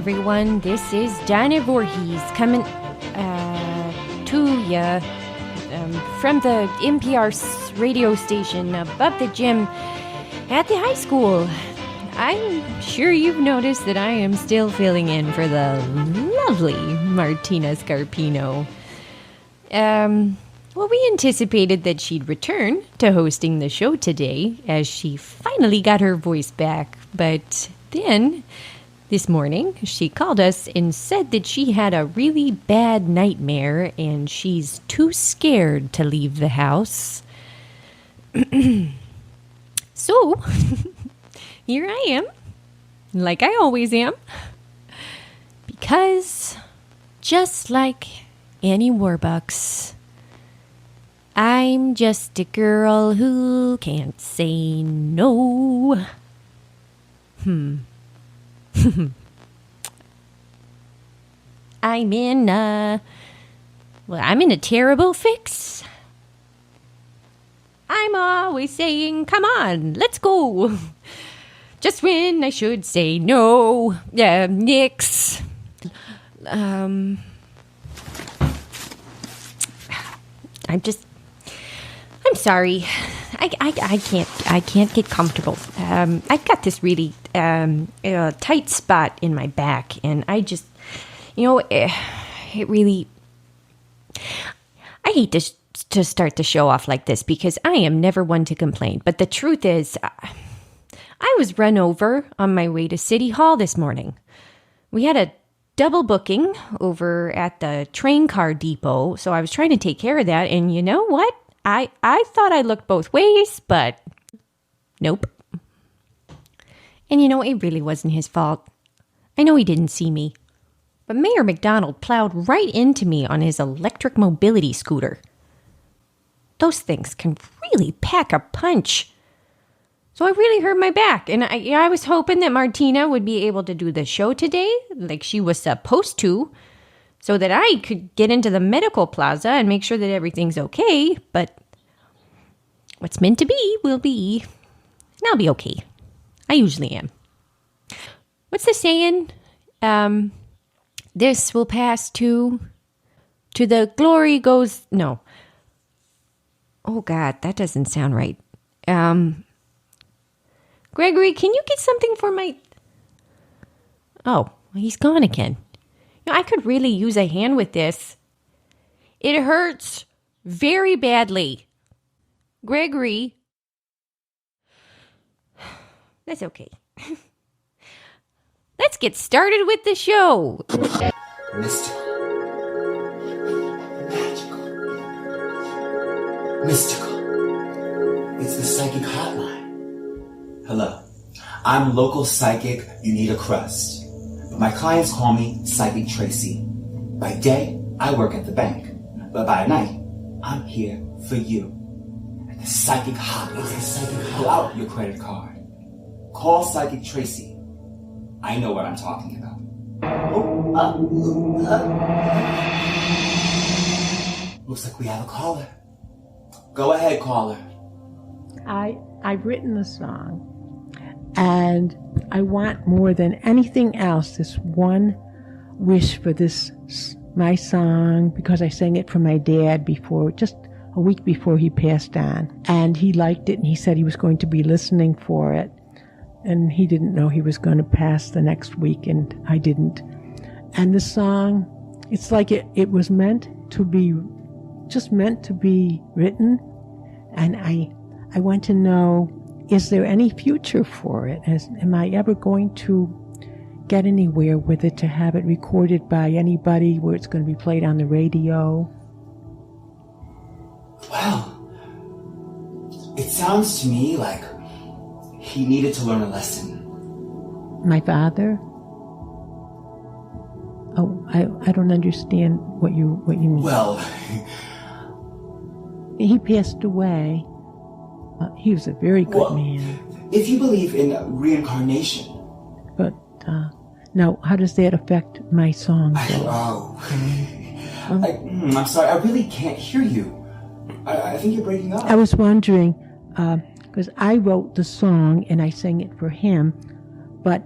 everyone. This is Donna Voorhees coming to you from the MPR radio station above the gym at the high school. I'm sure you've noticed that I am still filling in for the lovely Martina Scarpino. Well, we anticipated that she'd return to hosting the show today as she finally got her voice back. But then, this morning, she called us and said that she had a really bad nightmare and she's too scared to leave the house. So, here I am, like I always am, because just like Annie Warbucks, I'm just a girl who can't say no. I'm in a terrible fix. I'm always saying, come on, let's go. Just when I should say no, nix. I'm sorry. I can't get comfortable. I've got this really tight spot in my back, and I just, it really. I hate to start the show off like this because I am never one to complain. But the truth is, I was run over on my way to City Hall this morning. We had a double booking over at the train car depot, so I was trying to take care of that, and you know what? I thought I looked both ways, but nope. And it really wasn't his fault. I know he didn't see me, but Mayor McDonald plowed right into me on his electric mobility scooter. Those things can really pack a punch. So I really hurt my back, and I was hoping that Martina would be able to do the show today, like she was supposed to, so that I could get into the medical plaza and make sure that everything's okay, but what's meant to be will be, and I'll be okay. I usually am. What's the saying? This will pass to the glory goes, no. Oh God, that doesn't sound right. Gregory, can you get something for my... Oh, he's gone again. I could really use a hand with this. It hurts very badly. Gregory. That's okay. Let's get started with the show. Mystical. Magical. Mystical. It's the psychic hotline. Hello. I'm local psychic Unita Crust. My clients call me Psychic Tracy. By day, I work at the bank. But by night, I'm here for you. And the psychic hotline. Pull out your credit card. Call Psychic Tracy. I know what I'm talking about. Looks like we have a caller. Go ahead, caller. I've written the song. And I want more than anything else this one wish for this, my song, because I sang it for my dad before, just a week before he passed on. And he liked it, and he said he was going to be listening for it. And he didn't know he was going to pass the next week, and I didn't. And the song, it's like it was meant to be, just meant to be written. And I want to know, is there any future for it? Am I ever going to get anywhere with it, to have it recorded by anybody where it's going to be played on the radio? Well, it sounds to me like he needed to learn a lesson. My father? Oh, I don't understand what you mean. Well, he passed away. He was a very good man. If you believe in reincarnation. But, now, how does that affect my song? I'm sorry, I really can't hear you. I think you're breaking up. I was wondering, because I wrote the song and I sang it for him, but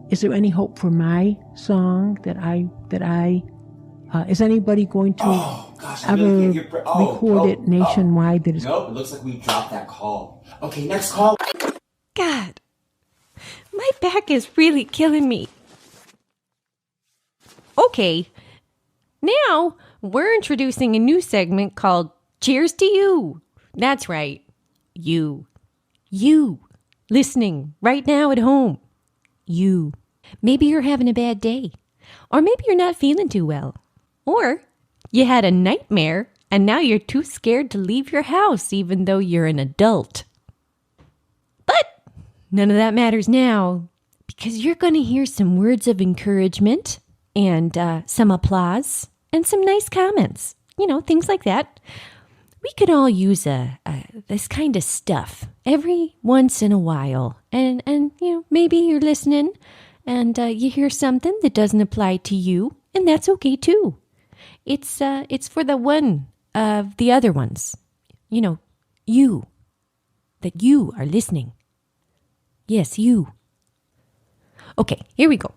is there any hope for my song that I is anybody going to ever record it nationwide? That is nope, it looks like we dropped that call. Okay, next call. God, my back is really killing me. Okay, now we're introducing a new segment called Cheers to You. That's right, you listening right now at home. You. Maybe you're having a bad day, or maybe you're not feeling too well, or you had a nightmare and now you're too scared to leave your house even though you're an adult. But none of that matters now, because you're going to hear some words of encouragement and some applause and some nice comments. Things like that. We could all use this kind of stuff every once in a while. And maybe you're listening and you hear something that doesn't apply to you, and that's okay too. It's for the one of the other ones. You. That you are listening. Yes, you. Okay, here we go.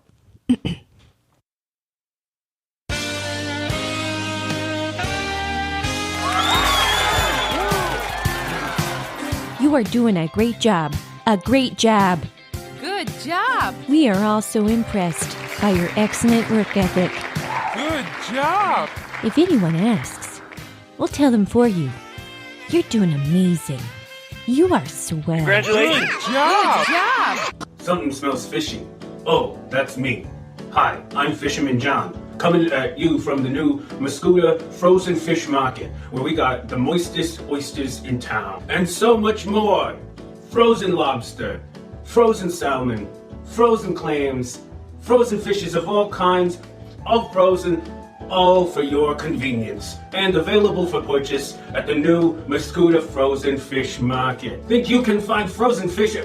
You are doing a great job. A great job. Good job. We are all so impressed by your excellent work ethic. Good job. If anyone asks, we'll tell them for you. You're doing amazing. You are swell. Congratulations. Good job. Good job. Something smells fishy. Oh, that's me. Hi, I'm Fisherman John, coming at you from the new Mascoutah Frozen Fish Market, where we got the moistest oysters in town. And so much more. Frozen lobster, frozen salmon, frozen clams, frozen fishes of all kinds, all frozen, all for your convenience. And available for purchase at the new Mascoutah Frozen Fish Market. Think you can find frozen fish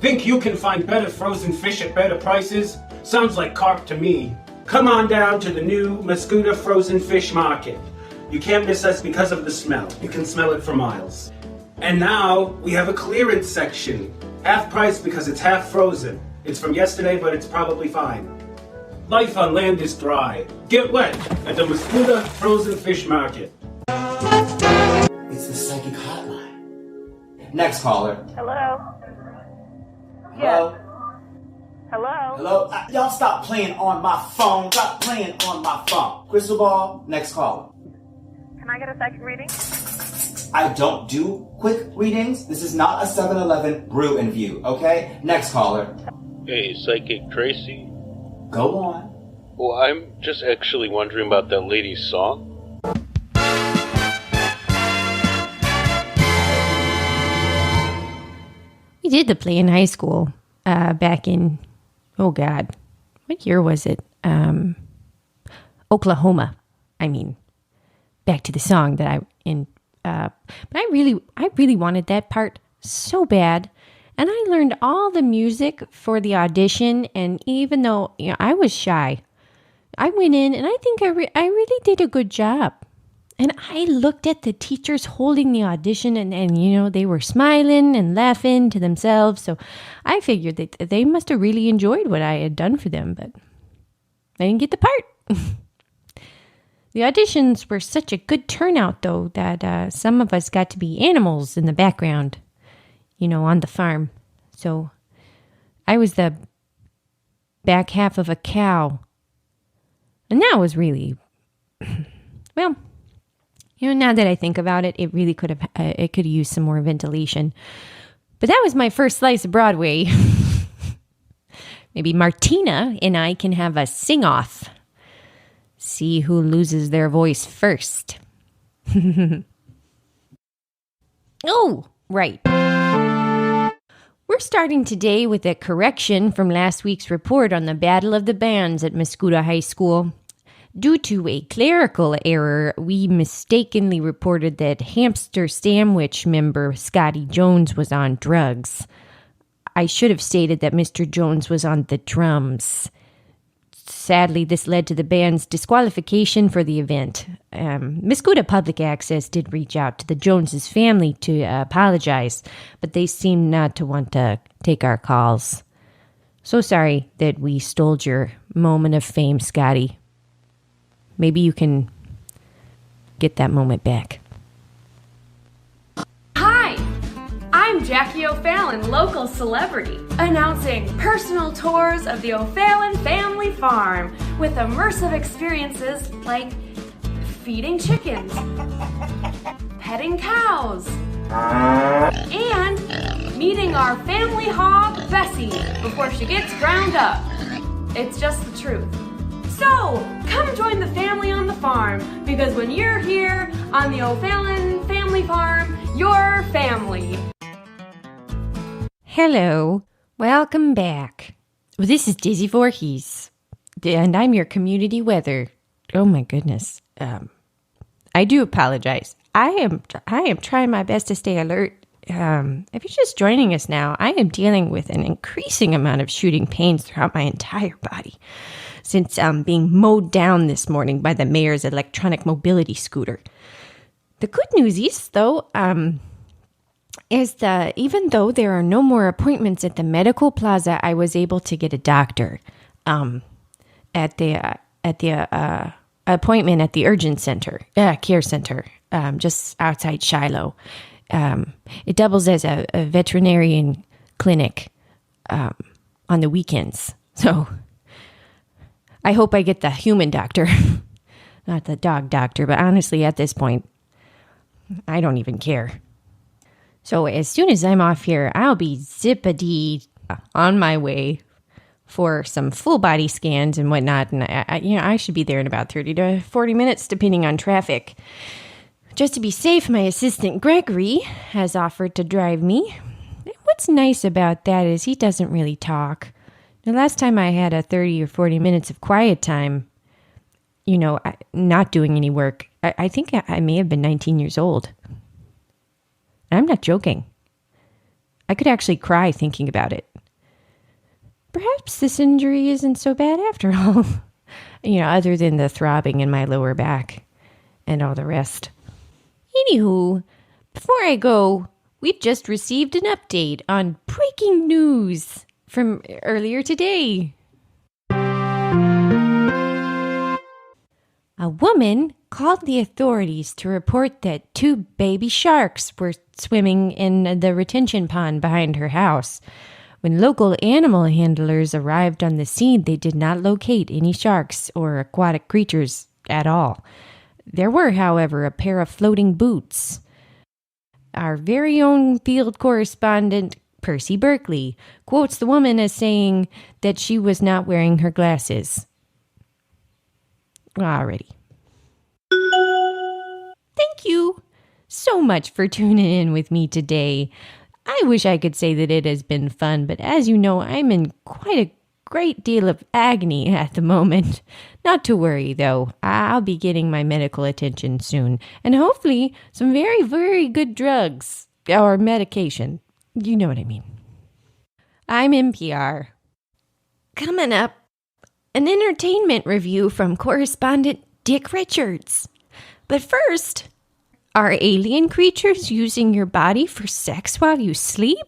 Think you can find better frozen fish at better prices? Sounds like carp to me. Come on down to the new Mascoutah Frozen Fish Market. You can't miss us because of the smell. You can smell it for miles. And now we have a clearance section. Half price because it's half frozen. It's from yesterday, but it's probably fine. Life on land is dry. Get wet at the Mascoutah Frozen Fish Market. It's the psychic hotline. Next caller. Hello? Hello? Hello? Hello? Y'all stop playing on my phone. Stop playing on my phone. Crystal ball, next caller. Can I get a psychic reading? I don't do quick readings. This is not a 7-Eleven brew and view, okay? Next caller. Hey, Psychic Tracy. Go on. Well, I'm just actually wondering about that lady's song. We did the play in high school back in, oh God, what year was it? Oklahoma. I mean, back to the song that but I really wanted that part so bad. And I learned all the music for the audition. And even though I was shy, I went in and I think I really did a good job. And I looked at the teachers holding the audition and they were smiling and laughing to themselves. So I figured that they must have really enjoyed what I had done for them, but I didn't get the part. The auditions were such a good turnout, though, that some of us got to be animals in the background, on the farm. So I was the back half of a cow. And that was really, well, now that I think about it, it really could have used some more ventilation. But that was my first slice of Broadway. Maybe Martina and I can have a sing-off. See who loses their voice first. Oh, right. We're starting today with a correction from last week's report on the Battle of the Bands at Mascoutah High School. Due to a clerical error, we mistakenly reported that Hamster Sandwich member Scotty Jones was on drugs. I should have stated that Mr. Jones was on the drums. Sadly, this led to the band's disqualification for the event. Mascoutah Public Access did reach out to the Joneses' family to apologize, but they seemed not to want to take our calls. So sorry that we stole your moment of fame, Scotty. Maybe you can get that moment back. Hi, I'm Jackie O'Fallon, local celebrity, announcing personal tours of the O'Fallon family farm with immersive experiences like feeding chickens, petting cows, and meeting our family hog, Bessie, before she gets ground up. It's just the truth. So, come join the family on the farm, because when you're here on the O'Fallon family farm, you're family. Hello. Welcome back. Well, this is Dizzy Voorhees, and I'm your community weather. Oh my goodness. I do apologize. I am trying my best to stay alert. If you're just joining us now, I am dealing with an increasing amount of shooting pains throughout my entire body since being mowed down this morning by the mayor's electronic mobility scooter. The good news is, though, is that even though there are no more appointments at the medical plaza, I was able to get a doctor at the appointment at the urgent center, care center, just outside Shiloh. It doubles as a veterinarian clinic on the weekends. So I hope I get the human doctor, not the dog doctor. But honestly, at this point, I don't even care. So as soon as I'm off here, I'll be zippity on my way for some full body scans and whatnot. And I should be there in about 30 to 40 minutes, depending on traffic. Just to be safe, my assistant Gregory has offered to drive me. What's nice about that is he doesn't really talk. The last time I had a 30 or 40 minutes of quiet time, not doing any work, I think I may have been 19 years old. I'm not joking. I could actually cry thinking about it. Perhaps this injury isn't so bad after all. Other than the throbbing in my lower back and all the rest. Anywho, before I go, we've just received an update on breaking news from earlier today. A woman called the authorities to report that 2 baby sharks were swimming in the retention pond behind her house. When local animal handlers arrived on the scene, they did not locate any sharks or aquatic creatures at all. There were, however, a pair of floating boots. Our very own field correspondent, Percy Berkeley, quotes the woman as saying that she was not wearing her glasses. Alrighty. Thank you so much for tuning in with me today. I wish I could say that it has been fun, but as you know, I'm in quite a great deal of agony at the moment. Not to worry, though. I'll be getting my medical attention soon, and hopefully some very, very good drugs or medication. You know what I mean. I'm MPR. Coming up, an entertainment review from correspondent Dick Richards. But first, are alien creatures using your body for sex while you sleep?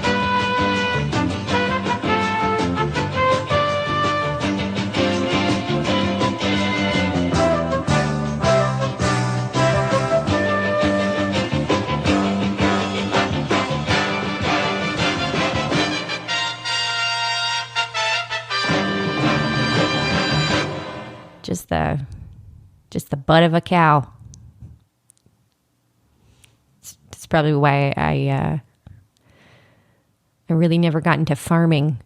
Just the butt of a cow. That's probably why I really never got into farming.